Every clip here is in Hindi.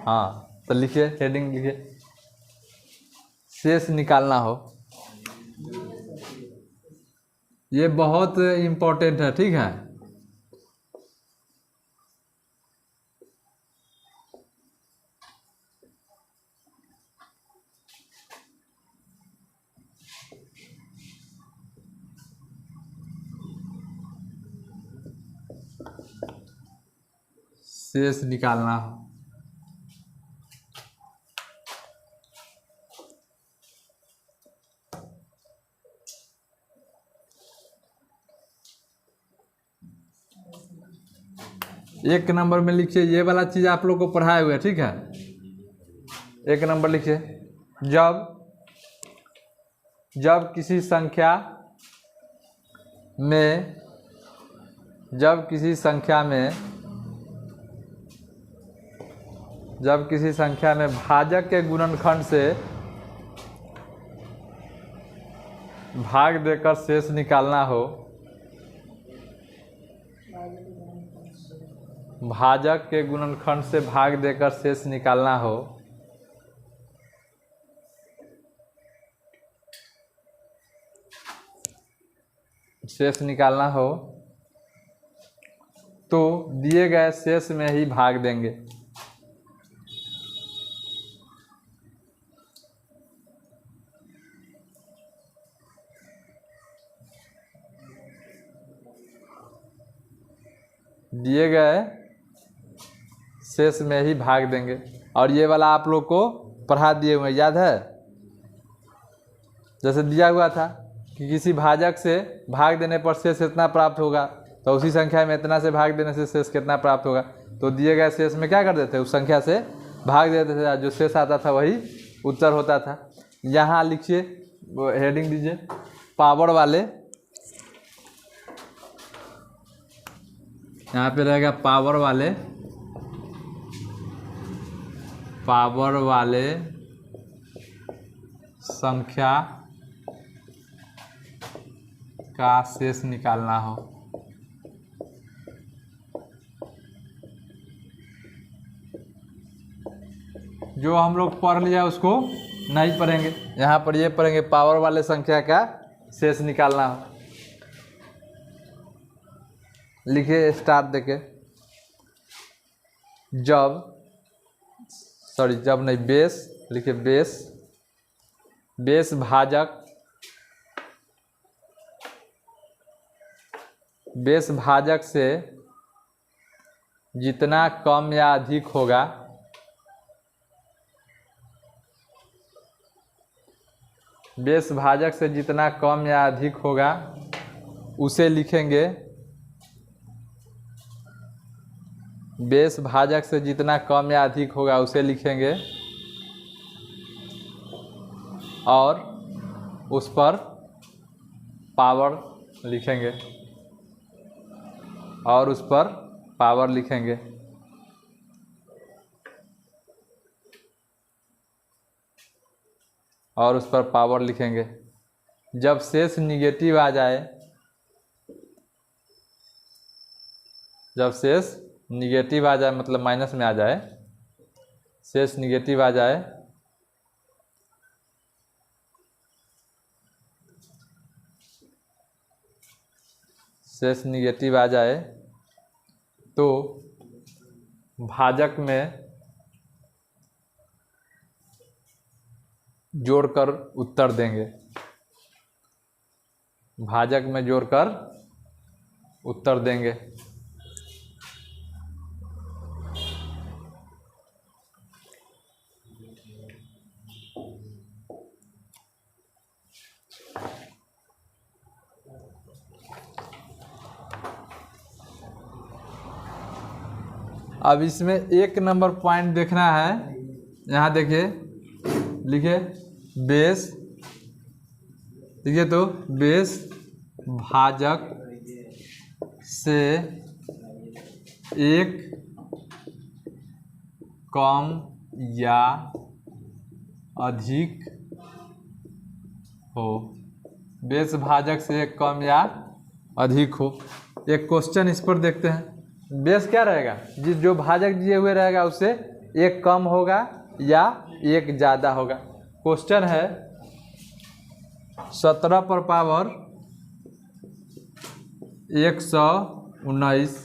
हाँ तो लिखिए, हेडिंग लिखिए, शेष निकालना हो। ये बहुत इम्पोर्टेंट है, ठीक है। शेष निकालना हो। एक नंबर में लिखिए, ये वाला चीज़ आप लोग को पढ़ाए हुए, ठीक है। एक नंबर लिखिए, जब किसी संख्या में भाजक के गुणनखंड से भाग देकर शेष निकालना हो, भाजक के गुणनखंड से भाग देकर शेष निकालना हो, तो दिए गए शेष में ही भाग देंगे। दिए गए शेष में ही भाग देंगे। और ये वाला आप लोग को पढ़ा दिए हुए, याद है? जैसे दिया हुआ था कि किसी भाजक से भाग देने पर शेष इतना प्राप्त होगा, तो उसी संख्या में इतना से भाग देने से शेष कितना प्राप्त होगा। तो दिए गए शेष में क्या कर देते, उस संख्या से भाग देते थे, जो शेष आता था वही उत्तर होता था। यहाँ लिखिए, हेडिंग दीजिए, पावर वाले, यहाँ पे रहेगा पावर वाले संख्या का शेष निकालना हो। जो हम लोग पढ़ लिया उसको नहीं पढ़ेंगे, यहाँ पर ये पढ़ेंगे, पावर वाले संख्या का शेष निकालना हो। लिखिए स्टार्ट देके, बेस लिखिए, बेस भाजक से जितना कम या अधिक होगा, बेस भाजक से जितना कम या अधिक होगा उसे लिखेंगे, बेस भाजक से जितना कम या अधिक होगा उसे लिखेंगे, और उस पर पावर लिखेंगे, और उस पर पावर लिखेंगे। और उस पर पावर लिखेंगे। जब शेष निगेटिव आ जाए, जब शेष निगेटिव आ जाए मतलब माइनस में आ जाए, शेष निगेटिव आ जाए शेष निगेटिव आ जाए तो भाजक में जोड़कर उत्तर देंगे, भाजक में जोड़कर उत्तर देंगे। अब इसमें एक नंबर पॉइंट देखना है, यहाँ देखिए, लिखिए बेस, देखिए तो बेस भाजक से एक कम या अधिक हो, बेस भाजक से एक कम या अधिक हो। एक क्वेश्चन इस पर देखते हैं। बेस क्या रहेगा, जो भाजक दिए हुए रहेगा उससे एक कम होगा या एक ज़्यादा होगा। क्वेश्चन है 17 पर पावर 119,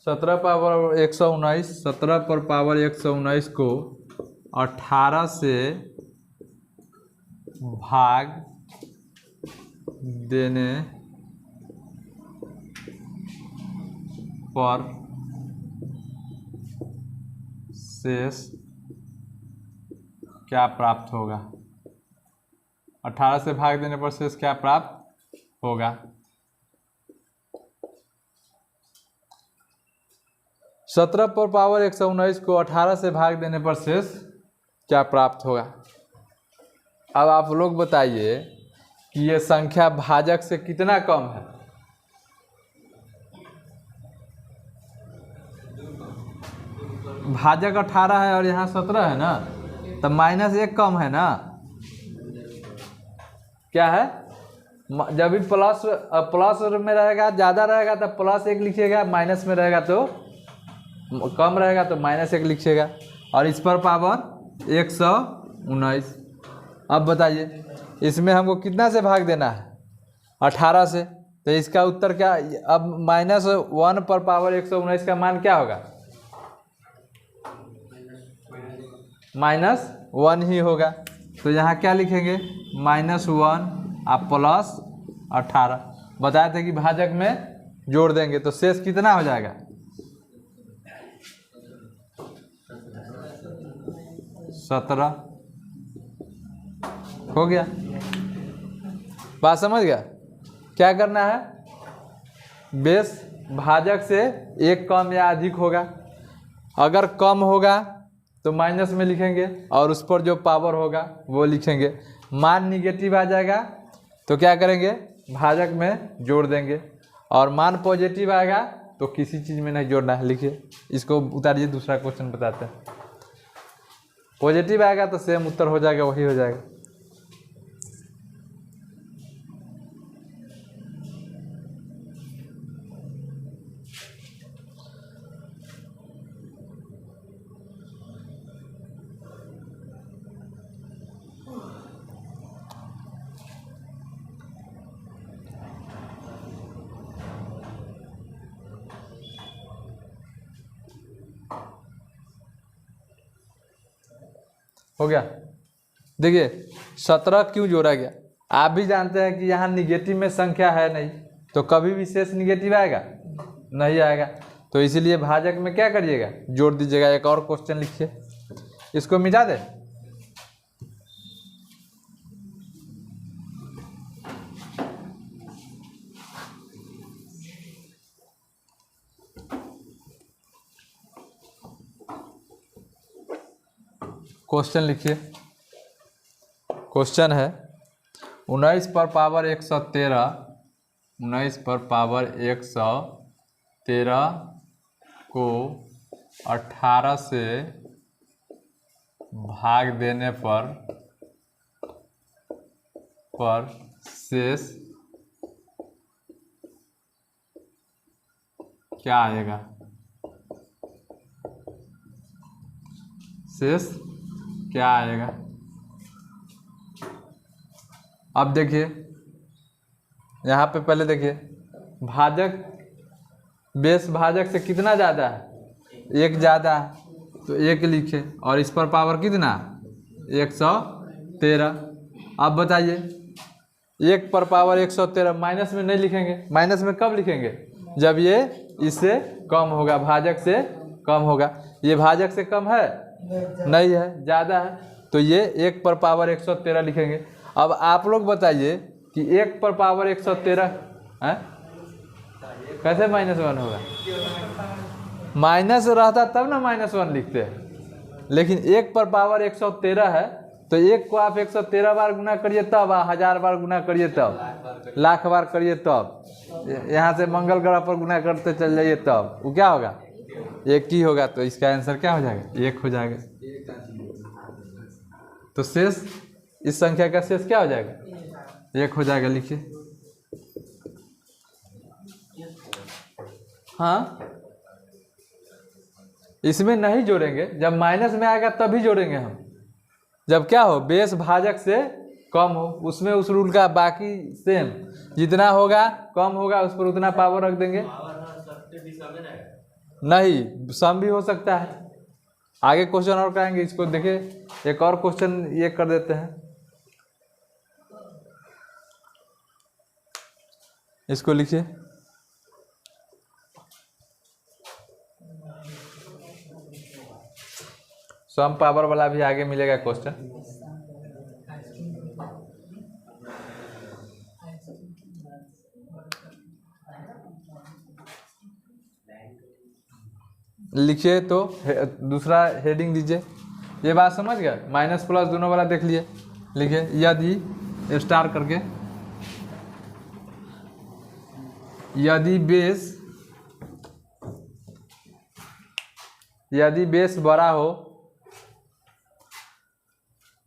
17 पावर 119, 17 पर पावर 119 को 18 से भाग देने पर शेष क्या प्राप्त होगा। 18 से भाग देने पर शेष क्या प्राप्त होगा। 17 पर पावर 119 को 18 से भाग देने पर शेष क्या प्राप्त होगा। अब आप लोग बताइए कि ये संख्या भाजक से कितना कम है। भाजक 18 है और यहाँ 17 है ना, तब माइनस 1 कम है ना। क्या है, जब भी प्लस में रहेगा ज़्यादा रहेगा तब +1 लिखिएगा, माइनस में रहेगा तो कम रहेगा तो -1 लिखिएगा। और इस पर पावर 119। अब बताइए इसमें हमको कितना से भाग देना है, 18 से। तो इसका उत्तर क्या, अब -1 पर पावर 119 का मान क्या होगा, -1 ही होगा। तो यहाँ क्या लिखेंगे, -1 आप +18। बताए थे कि भाजक में जोड़ देंगे तो शेष कितना हो जाएगा, 17 हो गया। बात समझ गया। क्या करना है, बेस भाजक से एक कम या अधिक होगा। अगर कम होगा तो माइनस में लिखेंगे और उस पर जो पावर होगा वो लिखेंगे। मान निगेटिव आ जाएगा तो क्या करेंगे, भाजक में जोड़ देंगे। और मान पॉजिटिव आएगा तो किसी चीज़ में नहीं जोड़ना है। लिखिए, इसको उतारिए, दूसरा क्वेश्चन बताते हैं। पॉजिटिव आएगा तो सेम उत्तर हो जाएगा, वही हो जाएगा। हो गया। देखिए 17 क्यों जोड़ा गया, आप भी जानते हैं कि यहाँ निगेटिव में संख्या है नहीं, तो कभी भी शेष निगेटिव आएगा नहीं आएगा। तो इसीलिए भाजक में क्या करिएगा, जोड़ दीजिएगा। एक और क्वेश्चन लिखिए, इसको मिटा दे। क्वेश्चन लिखिए। क्वेश्चन है 19 पर पावर 113, 19 पर पावर 113 को 18 से भाग देने पर शेष क्या आएगा। शेष क्या आएगा। अब देखिए यहाँ पे पहले देखिए, भाजक बेस भाजक से कितना ज़्यादा है, 1 ज़्यादा है तो 1 लिखे। और इस पर पावर कितना, 113। अब बताइए 1 पर पावर 113 माइनस में नहीं लिखेंगे। माइनस में कब लिखेंगे, जब ये इससे कम होगा, भाजक से कम होगा। ये भाजक से कम है नहीं है, ज़्यादा है, तो ये 1 पर पावर 113 लिखेंगे। अब आप लोग बताइए कि 1 पर पावर 113 है कैसे -1 होगा। माइनस रहता तब ना -1 लिखते हैं, लेकिन 1 पर पावर 113 है तो 1 को आप 113 बार गुना करिए तब, 1000 बार गुना करिए तब, लाख बार करिए तब, यहाँ से मंगल ग्रह पर गुना करते चल जाइए तब, वो क्या होगा, 1 ही होगा। तो इसका आंसर क्या हो जाएगा, 1 हो जाएगा। तो शेष, इस संख्या का शेष क्या हो जाएगा, 1 हो जाएगा। लिखिए। हाँ, इसमें नहीं जोड़ेंगे, जब माइनस में आएगा तभी जोड़ेंगे हम, जब क्या हो बेस भाजक से कम हो, उसमें उस रूल का बाकी सेम, जितना होगा कम होगा उस पर उतना पावर रख देंगे। नहीं, सम भी हो सकता है। आगे क्वेश्चन और कराएंगे, इसको देखिए एक और क्वेश्चन ये कर देते हैं, इसको लिखिए। सम पावर वाला भी आगे मिलेगा क्वेश्चन। लिखिए तो दूसरा हेडिंग दीजिए। ये बात समझ गए, माइनस प्लस दोनों वाला देख लिए। लिखिए यदि स्टार करके, यदि बेस बड़ा हो,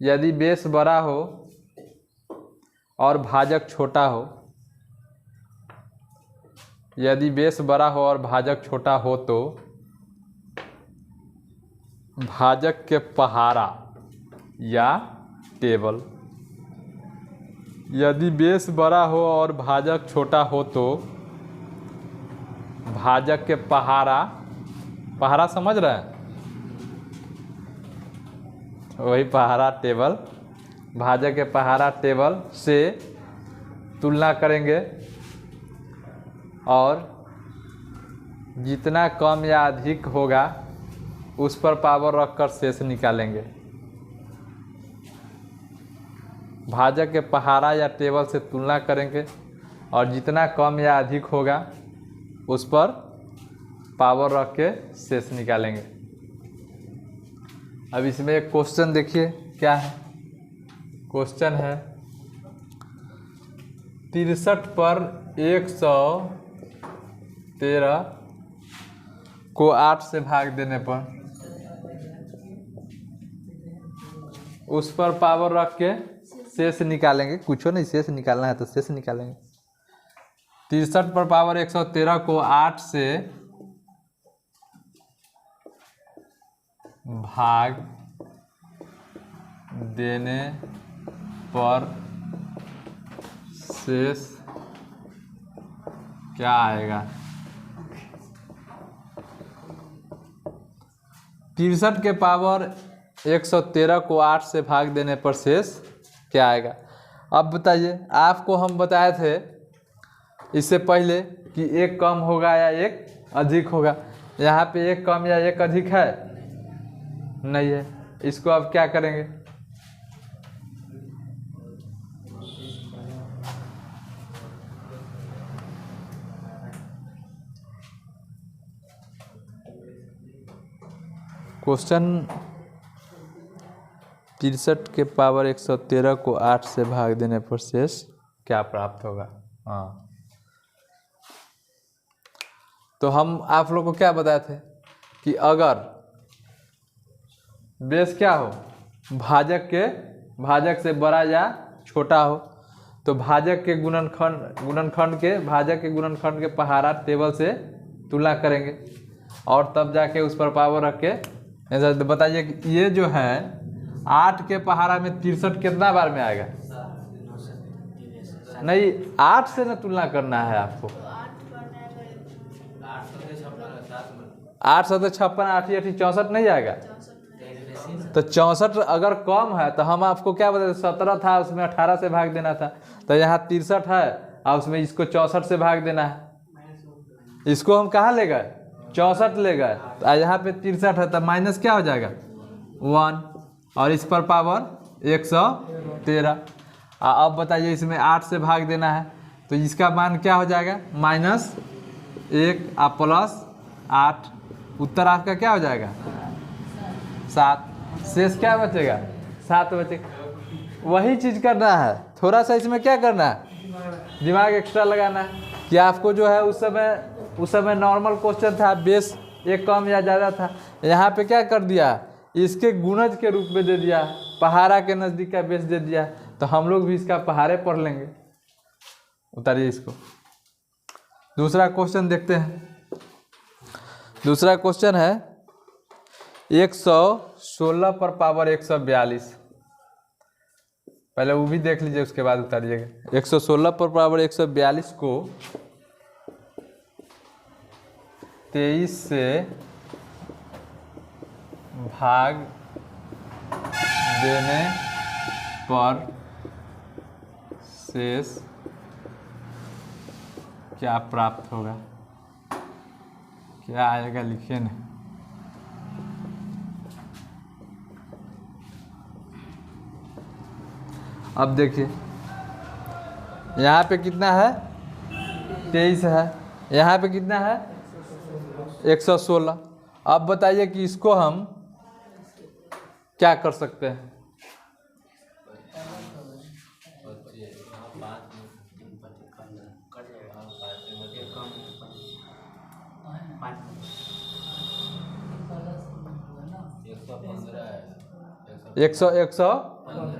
यदि बेस बड़ा हो और भाजक छोटा हो, यदि बेस बड़ा हो और भाजक छोटा हो तो भाजक के पहाड़ा या टेबल, यदि बेस बड़ा हो और भाजक छोटा हो तो भाजक के पहाड़ा समझ रहे हैं, वही पहाड़ा टेबल, भाजक के पहाड़ा टेबल से तुलना करेंगे और जितना कम या अधिक होगा उस पर पावर रखकर शेष निकालेंगे। भाजक के पहाड़ा या टेबल से तुलना करेंगे और जितना कम या अधिक होगा उस पर पावर रख के शेष निकालेंगे। अब इसमें एक क्वेश्चन देखिए क्या है। क्वेश्चन है 63 पर 113 को 8 से भाग देने पर उस पर पावर रख के शेष निकालेंगे। कुछ नहीं, शेष निकालना है तो शेष निकालेंगे। 63 पर पावर 113 को 8 से भाग देने पर शेष क्या आएगा। 63 के पावर 113 को 8 से भाग देने पर शेष क्या आएगा। अब बताइए, आपको हम बताए थे इससे पहले कि एक कम होगा या एक अधिक होगा। यहाँ पे एक कम या एक अधिक है नहीं है। इसको अब क्या करेंगे, क्वेश्चन 63 के पावर 113 को 8 से भाग देने पर शेष क्या प्राप्त होगा। हाँ, तो हम आप लोग को क्या बताए थे कि अगर बेस क्या हो, भाजक से बड़ा या छोटा हो तो भाजक के गुणनखंड के पहाड़ा टेबल से तुलना करेंगे और तब जाके उस पर पावर रख के बताइए कि ये जो है 8 के पहाड़ा में 63 कितना बार में आएगा। नहीं, 8 से ना तुलना करना है आपको। 8 से 56, 8 64 नहीं आएगा। तो 64 अगर कम है तो हम आपको क्या बताते, 17 था उसमें 18 से भाग देना था, तो यहाँ 63 है और उसमें इसको 64 से भाग देना है। इसको हम कहाँ ले गए, 64 ले गए, तो यहाँ पे 63 है तो माइनस क्या हो जाएगा 1 और इस पर पावर 113। अब बताइए इसमें 8 से भाग देना है तो इसका मान क्या हो जाएगा -1 और +8, उत्तर आपका क्या हो जाएगा 7। शेष क्या बचेगा 7 बचेगा। वही चीज़ करना है, थोड़ा सा इसमें क्या करना है, दिमाग एक्स्ट्रा लगाना है कि आपको जो है उस समय नॉर्मल क्वेश्चन था, बेस एक कम या ज़्यादा था, यहाँ पे क्या कर दिया, इसके गुणज के रूप में दे दिया, पहाड़ा के नज़दीक का बेस दे दिया, तो हम लोग भी इसका पहाड़े पढ़ लेंगे। उतारिए इसको। दूसरा क्वेश्चन देखते हैं। दूसरा क्वेश्चन है 116 पर पावर 142, पहले वो भी देख लीजिए उसके बाद उतारिएगा। 116 पर पावर 142 को 23 से भाग देने पर शेष क्या प्राप्त होगा? क्या आएगा लिखिए ना। अब देखिए यहाँ पे कितना है, 23 है, यहाँ पे कितना है 116। अब बताइए कि इसको हम क्या कर सकते हैं? एक सौ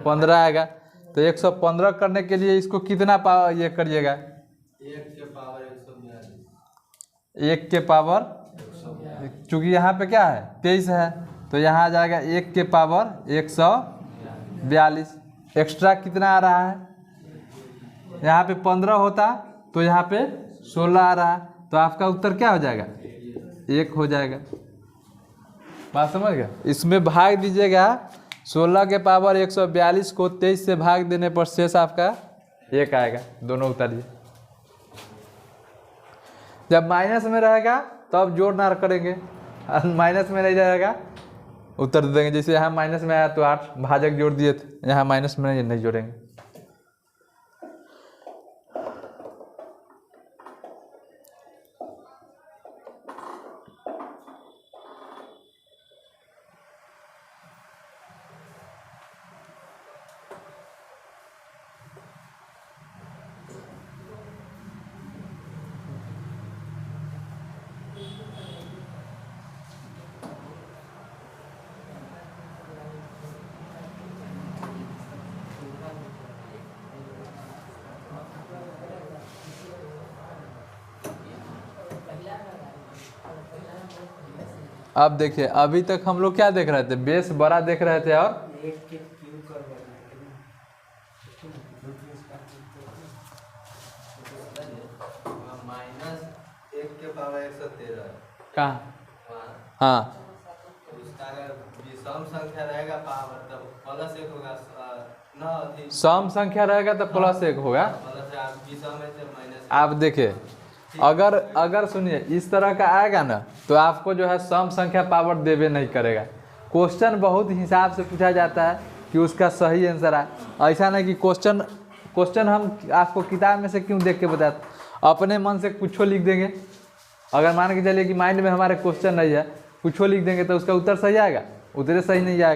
15 आएगा, तो 115 करने के लिए इसको कितना पावर ये करिएगा? 1 के पावर, चूँकि यहाँ पे क्या है 23 है, तो यहाँ आ जाएगा 1 के पावर 142। एक्स्ट्रा कितना आ रहा है? यहाँ पे 15 होता तो यहाँ पे 16 आ रहा है, तो आपका उत्तर क्या हो जाएगा? 1 हो जाएगा। बात समझ गया? इसमें भाग दीजिएगा 16 के पावर 142 को 23 से भाग देने पर शेष आपका 1 आएगा। दोनों उतारिए। जब माइनस में रहेगा तब जोड़ ना करेंगे, माइनस में नहीं रहेगा उत्तर दे देंगे। जैसे यहाँ माइनस में आया तो 8 भाजक जोड़ दिए थे, यहाँ माइनस में नहीं जोड़ेंगे। अब देखिए, अभी तक हम लोग क्या देख रहे थे? बेस बड़ा देख रहे थे और -1 के पावर 113 कहाँ? हाँ, सम संख्या रहेगा पावर तब +1 होगा ना, सम संख्या रहेगा तो +1 होगा। आप देखिए, अगर सुनिए इस तरह का आएगा ना तो आपको जो है सम संख्या पावर देवे नहीं करेगा। क्वेश्चन बहुत हिसाब से पूछा जाता है कि उसका सही आंसर आए। ऐसा नहीं कि क्वेश्चन हम आपको किताब में से क्यों देख के बताते, अपने मन से कुछ लिख देंगे। अगर मान के चलिए कि माइंड में हमारे क्वेश्चन नहीं है, कुछ लिख देंगे तो उसका उत्तर सही आएगा? उत्तर सही नहीं आएगा।